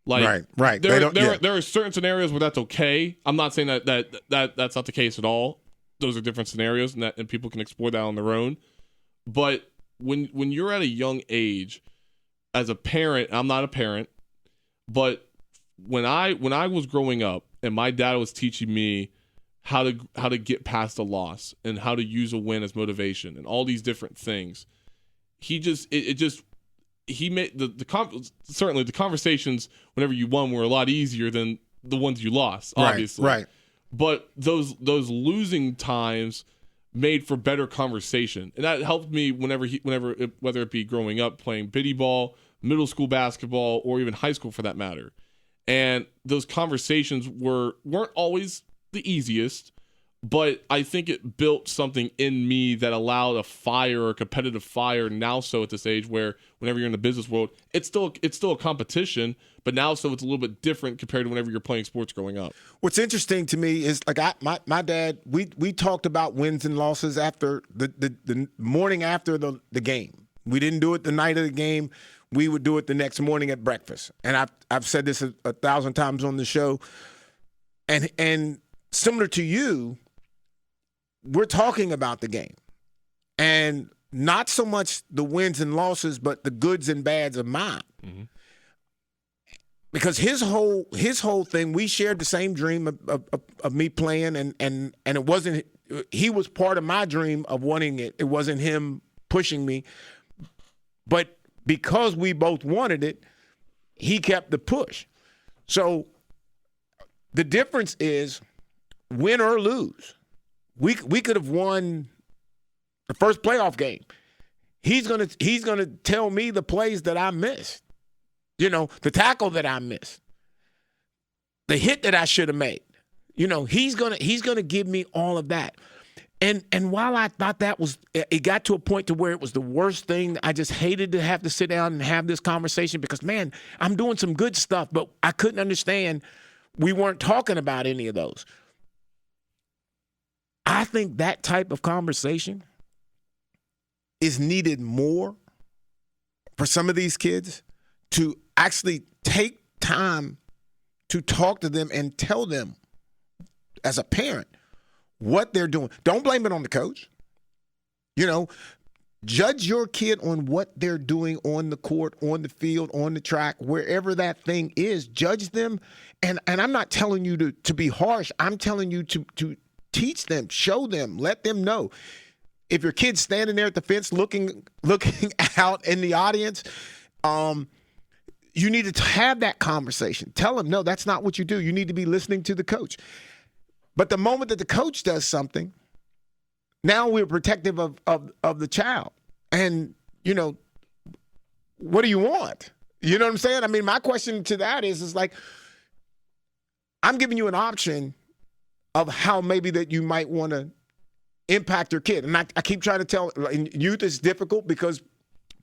Like, right. There are certain scenarios where that's okay. I'm not saying that's not the case at all. Those are different scenarios, and people can explore that on their own. But when you're at a young age, as a parent, I'm not a parent, but when I was growing up and my dad was teaching me how to get past a loss and how to use a win as motivation and all these different things, he made certainly the conversations whenever you won were a lot easier than the ones you lost, obviously. Right. But those losing times made for better conversation, and that helped me whether it be growing up playing biddy ball, middle school basketball, or even high school for that matter. And those conversations weren't always the easiest, but I think it built something in me that allowed a fire or a competitive fire now. So at this age, where whenever you're in the business world, it's still a competition, but now so it's a little bit different compared to whenever you're playing sports growing up. What's interesting to me is, like, my dad, we talked about wins and losses after the morning after the game. We didn't do it the night of the game. We would do it the next morning at breakfast. And I've said this 1,000 times on the show. And similar to you, we're talking about the game. And not so much the wins and losses, but the goods and bads of mine. Mm-hmm. Because his whole thing, we shared the same dream of me playing, and it wasn't. He was part of my dream of wanting it. It wasn't him pushing me, but because we both wanted it, he kept the push. So the difference is, win or lose, we could have won the first playoff game. He's gonna tell me the plays that I missed. You know, the tackle that I missed, the hit that I should have made. You know, he's gonna give me all of that. And while I thought it got to a point to where it was the worst thing, I just hated to have to sit down and have this conversation because, man, I'm doing some good stuff, but I couldn't understand we weren't talking about any of those. I think that type of conversation is needed more for some of these kids to actually take time to talk to them and tell them as a parent what they're doing. Don't blame it on the coach. You know, judge your kid on what they're doing on the court, on the field, on the track, wherever that thing is. Judge them. And I'm not telling you to be harsh. I'm telling you to teach them, show them, let them know. If your kid's standing there at the fence looking out in the audience, you need to have that conversation. Tell them, no, that's not what you do. You need to be listening to the coach. But the moment that the coach does something, now we're protective of the child. And, you know, what do you want? You know what I'm saying? I mean, my question to that is like, I'm giving you an option of how maybe that you might want to impact your kid. And I keep trying to tell, in youth is difficult because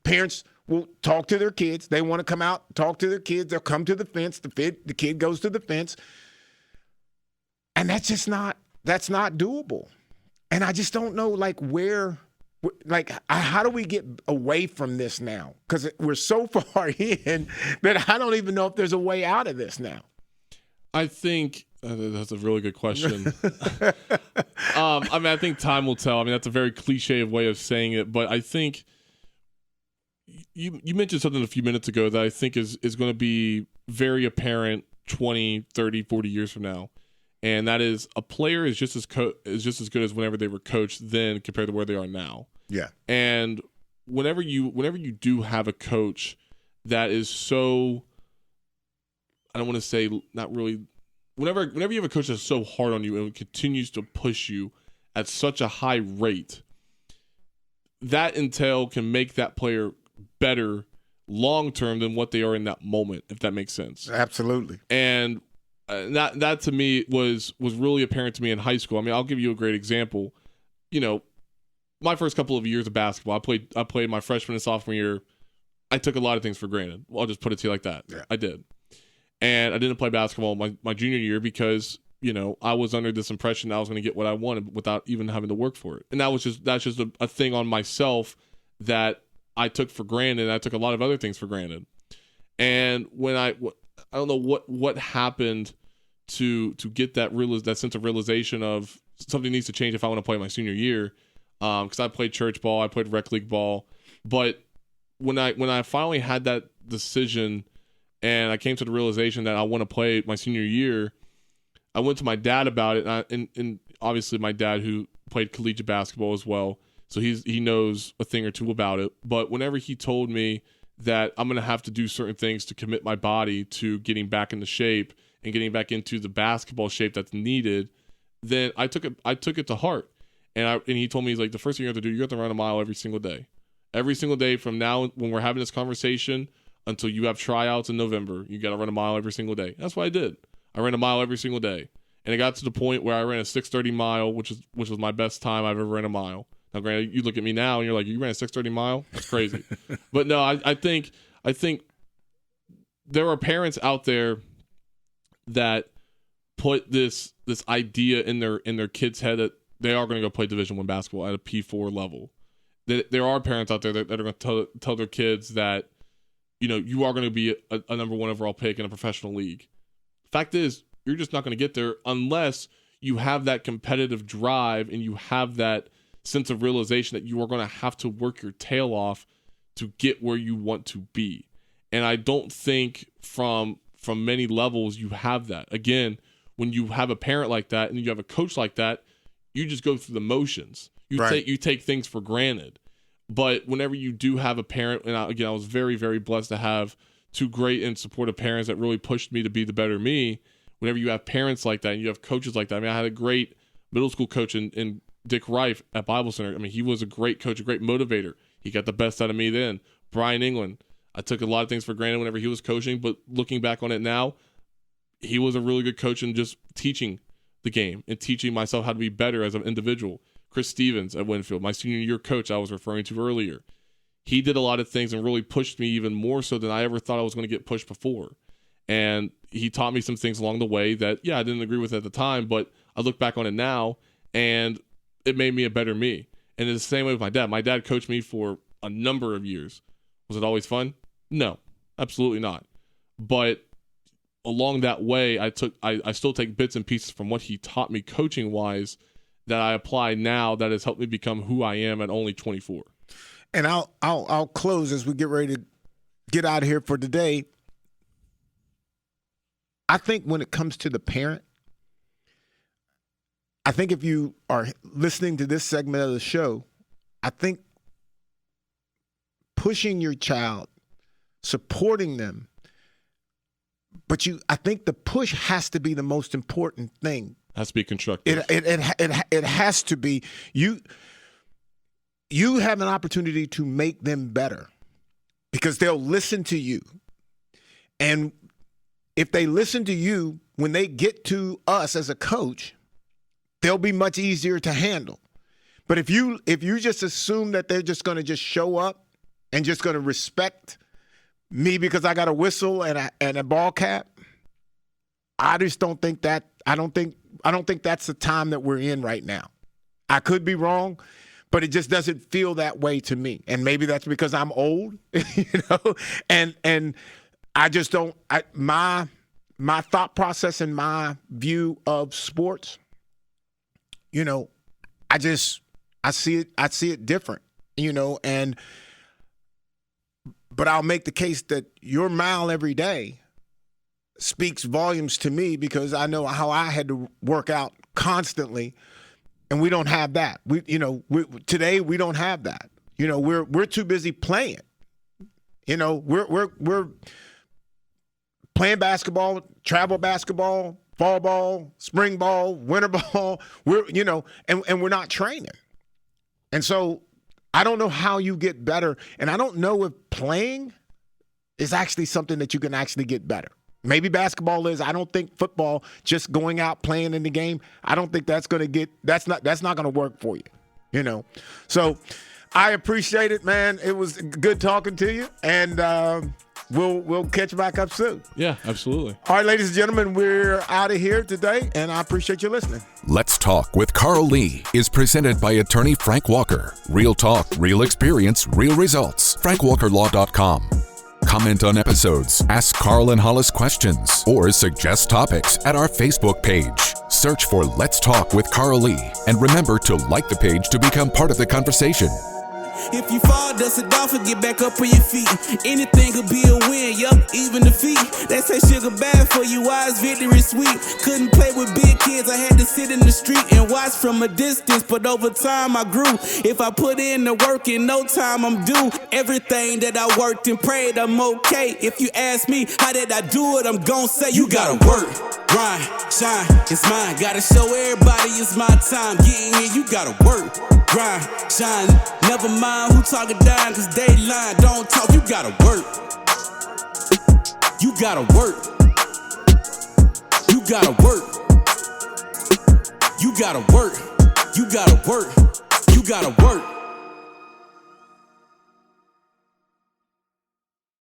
parents will talk to their kids. They want to come out, talk to their kids. They'll come to the fence. The kid goes to the fence. And that's not doable. And I just don't know, like, how do we get away from this now? Because we're so far in that I don't even know if there's a way out of this now. I think that's a really good question. I mean, I think time will tell. I mean, that's a very cliche way of saying it, but I think you mentioned something a few minutes ago that I think is going to be very apparent 20, 30, 40 years from now. And that is, a player is just as good as whenever they were coached then compared to where they are now. Yeah. And whenever you do have a coach that is so, I don't want to say not really, whenever you have a coach that's so hard on you and continues to push you at such a high rate, that entail can make that player better long term than what they are in that moment, if that makes sense. Absolutely. And that to me was really apparent to me in high school. I mean, I'll give you a great example. You know, my first couple of years of basketball, I played my freshman and sophomore year. I took a lot of things for granted. I'll just put it to you like that. Yeah. I did. And I didn't play basketball my junior year because, you know, I was under this impression that I was going to get what I wanted without even having to work for it. And that's just a thing on myself that I took for granted. I took a lot of other things for granted. And when I don't know what happened to get that sense of realization of something needs to change if I want to play my senior year. Because I played church ball, I played rec league ball, but when I finally had that decision and I came to the realization that I want to play my senior year, I went to my dad about it, and obviously my dad, who played collegiate basketball as well, so he knows a thing or two about it. But whenever he told me that I'm going to have to do certain things to commit my body to getting back into shape and getting back into the basketball shape that's needed, then I took it to heart. And he told me, he's like, the first thing you have to do, you have to run a mile every single day. Every single day from now, when we're having this conversation, until you have tryouts in November, you got to run a mile every single day. That's what I did. I ran a mile every single day. And it got to the point where I ran a 6:30 mile, which was my best time I've ever ran a mile. Now, granted, you look at me now and you're like, you ran a 6:30 mile? That's crazy. But no, I think there are parents out there that put this idea in their kids' head that they are going to go play Division I basketball at a P4 level. There are parents out there that are going to tell their kids that, you know, you are going to be a number one overall pick in a professional league. Fact is, you're just not going to get there unless you have that competitive drive and you have that sense of realization that you are going to have to work your tail off to get where you want to be. And I don't think from many levels you have that. Again, when you have a parent like that and you have a coach like that, you just go through the motions. You take things for granted. But whenever you do have a parent, and I was very, very blessed to have two great and supportive parents that really pushed me to be the better me. Whenever you have parents like that and you have coaches like that, I mean, I had a great middle school coach in Dick Reif at Bible Center. I mean, he was a great coach, a great motivator. He got the best out of me then. Brian England, I took a lot of things for granted whenever he was coaching, but looking back on it now, he was a really good coach in just teaching the game and teaching myself how to be better as an individual. Chris Stevens at Winfield, my senior year coach I was referring to earlier. He did a lot of things and really pushed me even more so than I ever thought I was going to get pushed before. And he taught me some things along the way that, I didn't agree with at the time, but I look back on it now and it made me a better me. And it's the same way with my dad. My dad coached me for a number of years. Was it always fun? No, absolutely not. But along that way, I still take bits and pieces from what he taught me coaching wise that I apply now that has helped me become who I am at only 24. And I'll close as we get ready to get out of here for today. I think when it comes to the parent, I think if you are listening to this segment of the show, I think pushing your child, supporting them, but I think the push has to be the most important thing. Has to be constructive. It has to be. You have an opportunity to make them better because they'll listen to you. And if they listen to you, when they get to us as a coach, they'll be much easier to handle. But if you just assume that they're just going to just show up and just going to respect me because I got a whistle and a ball cap, I just don't think that. I don't think that's the time that we're in right now. I could be wrong, but it just doesn't feel that way to me. And maybe that's because I'm old, and I just don't. My thought process and my view of sports, I see it different, but I'll make the case that your mile every day speaks volumes to me because I know how I had to work out constantly, and we don't have that. Today we don't have that. We're too busy playing. We're playing basketball, travel basketball, fall ball, spring ball, winter ball. And we're not training. And so I don't know how you get better, and I don't know if playing is actually something that you can actually get better. Maybe basketball is. I don't think football, just going out playing in the game, I don't think that's not going to work for you, So I appreciate it, man. It was good talking to you, and we'll catch back up soon. Yeah, absolutely. All right, ladies and gentlemen, we're out of here today, and I appreciate you listening. Let's Talk with Carl Lee is presented by attorney Frank Walker. Real talk, real experience, real results. FrankWalkerLaw.com. Comment on episodes, ask Carl and Hollis questions, or suggest topics at our Facebook page. Search for Let's Talk with Carl Lee, and remember to like the page to become part of the conversation. If you fall, dust it off and get back up on your feet. Anything could be a win, yup, even defeat. They say sugar bad for you, why is victory sweet? Couldn't play with big kids, I had to sit in the street and watch from a distance, but over time I grew. If I put in the work, in no time I'm due. Everything that I worked and prayed, I'm okay. If you ask me, how did I do it, I'm gon' say you gotta work, grind, shine, it's mine. Gotta show everybody it's my time. Getting here, you gotta work, grind, shine. Never mind who talking down, cause they lying. Don't talk, you gotta work. You gotta work. You gotta work. You gotta work. You gotta work. You gotta work.